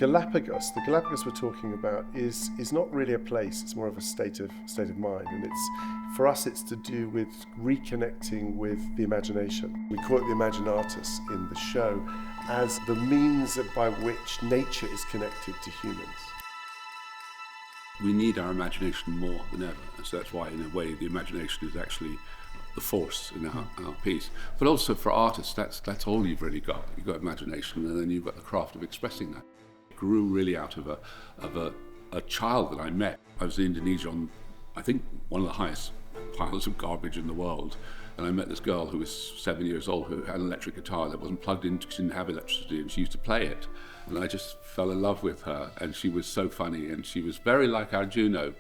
Galapagos, the Galapagos we're talking about is not really a place, it's more of a state of mind, and for us it's to do with reconnecting with the imagination. We call it the Imaginatus in the show as the means by which nature is connected to humans. We need our imagination more than ever, and so that's why in a way the imagination is actually the force in our piece. But also for artists, that's all you've really got. You've got imagination, and then you've got the craft of expressing that. It grew really out of a child that I met. I was in Indonesia on, I think, one of the highest piles of garbage in the world, and I met this girl who was 7 years old who had an electric guitar that wasn't plugged in because she didn't have electricity, and she used to play it. And I just fell in love with her, and she was so funny, and she was very like our Juno.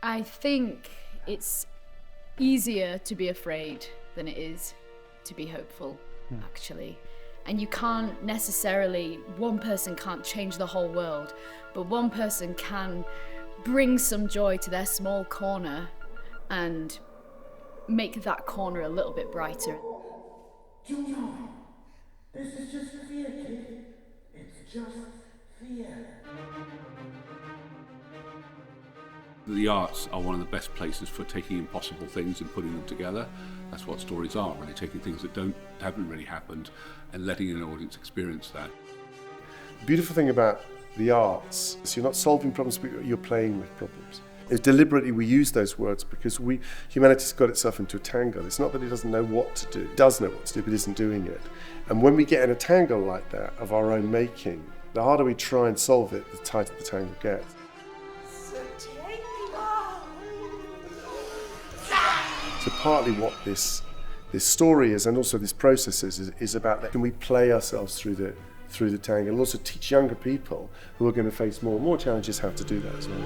I think it's easier to be afraid than it is to be hopeful, actually. And you can't necessarily, one person can't change the whole world, but one person can bring some joy to their small corner and make that corner a little bit brighter. Juno, this is just fear, kid. It's just fear. The arts are one of the best places for taking impossible things and putting them together. That's what stories are, really, taking things that haven't really happened and letting an audience experience that. The beautiful thing about the arts is you're not solving problems, but you're playing with problems. Deliberately we use those words because humanity's got itself into a tangle. It's not that it doesn't know what to do. It does know what to do, but isn't doing it. And when we get in a tangle like that of our own making, the harder we try and solve it, the tighter the tangle gets. So partly what this story is, and also this process is about that. Can we play ourselves through the tangle, and also teach younger people who are going to face more and more challenges how to do that as well.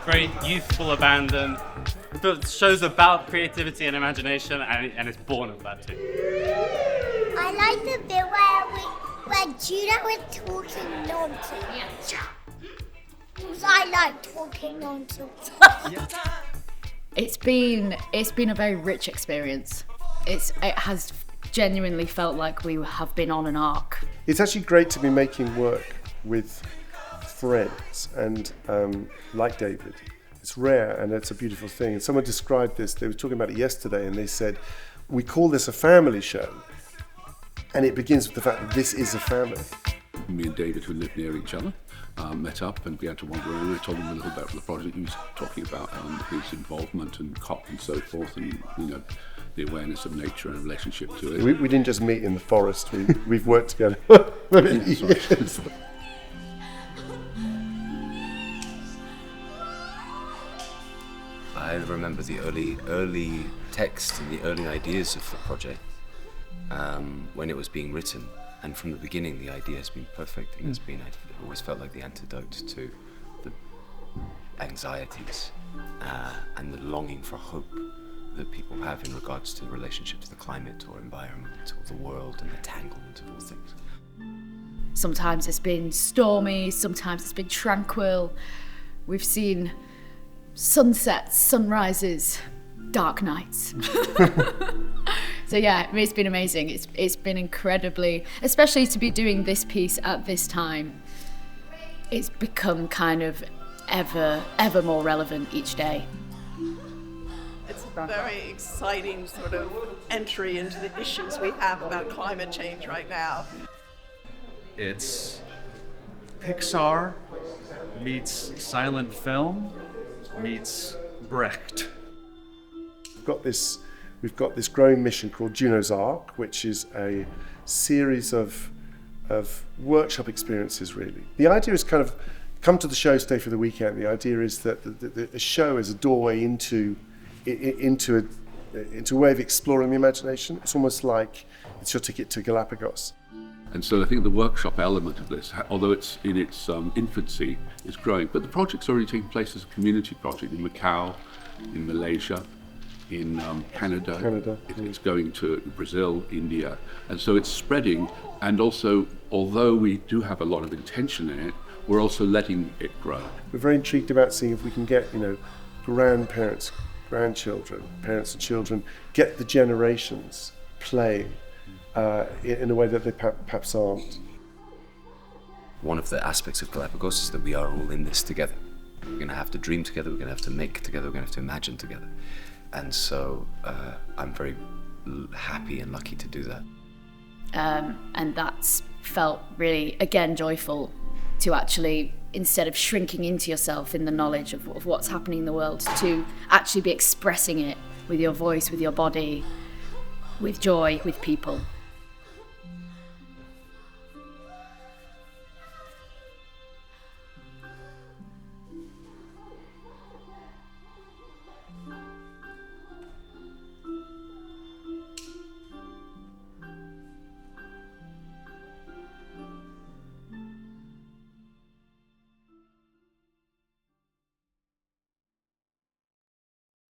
Very youthful abandon. The show's about creativity and imagination, and it's born of that too. I like the bit where Juno was talking nonsense. Because I like talking nonsense. It's been a very rich experience. It has genuinely felt like we have been on an arc. It's actually great to be making work with friends and like David. It's rare and it's a beautiful thing. And someone described this, they were talking about it yesterday, and they said, we call this a family show, and it begins with the fact that this is a family. Me and David, who lived near each other, met up and began to wander around. I told him a little about the project. He was talking about his involvement and COP and so forth, and the awareness of nature and relationship to it. We didn't just meet in the forest. We've worked together. Yes. I remember the early text and the early ideas of the project when it was being written, and from the beginning the idea has been perfect, and it always felt like the antidote to the anxieties and the longing for hope that people have in regards to the relationship to the climate or environment or the world and the tanglement of all things. Sometimes it's been stormy, sometimes it's been tranquil. We've seen sunsets, sunrises, dark nights. So yeah, it's been amazing. It's been incredibly, especially to be doing this piece at this time. It's become kind of ever more relevant each day. It's a very exciting sort of entry into the issues we have about climate change right now. It's Pixar meets silent film meets Brecht. We've got this growing mission called Juno's Arc, which is a series of workshop experiences, really. The idea is kind of come to the show, stay for the weekend. The idea is that the show is a doorway into a way of exploring the imagination. It's almost like it's your ticket to Galapagos. And so I think the workshop element of this, although it's in its infancy, is growing. But the project's already taking place as a community project in Macau, in Malaysia, in Canada. It's going to Brazil, India. And so it's spreading. And also, although we do have a lot of intention in it, we're also letting it grow. We're very intrigued about seeing if we can get, grandparents, grandchildren, parents and children, get the generations playing in a way that they perhaps aren't. One of the aspects of Galapagos is that we are all in this together. We're going to have to dream together, we're going to have to make together, we're going to have to imagine together. And so I'm very happy and lucky to do that. And that's felt really, again, joyful to actually, instead of shrinking into yourself in the knowledge of what's happening in the world, to actually be expressing it with your voice, with your body, with joy, with people.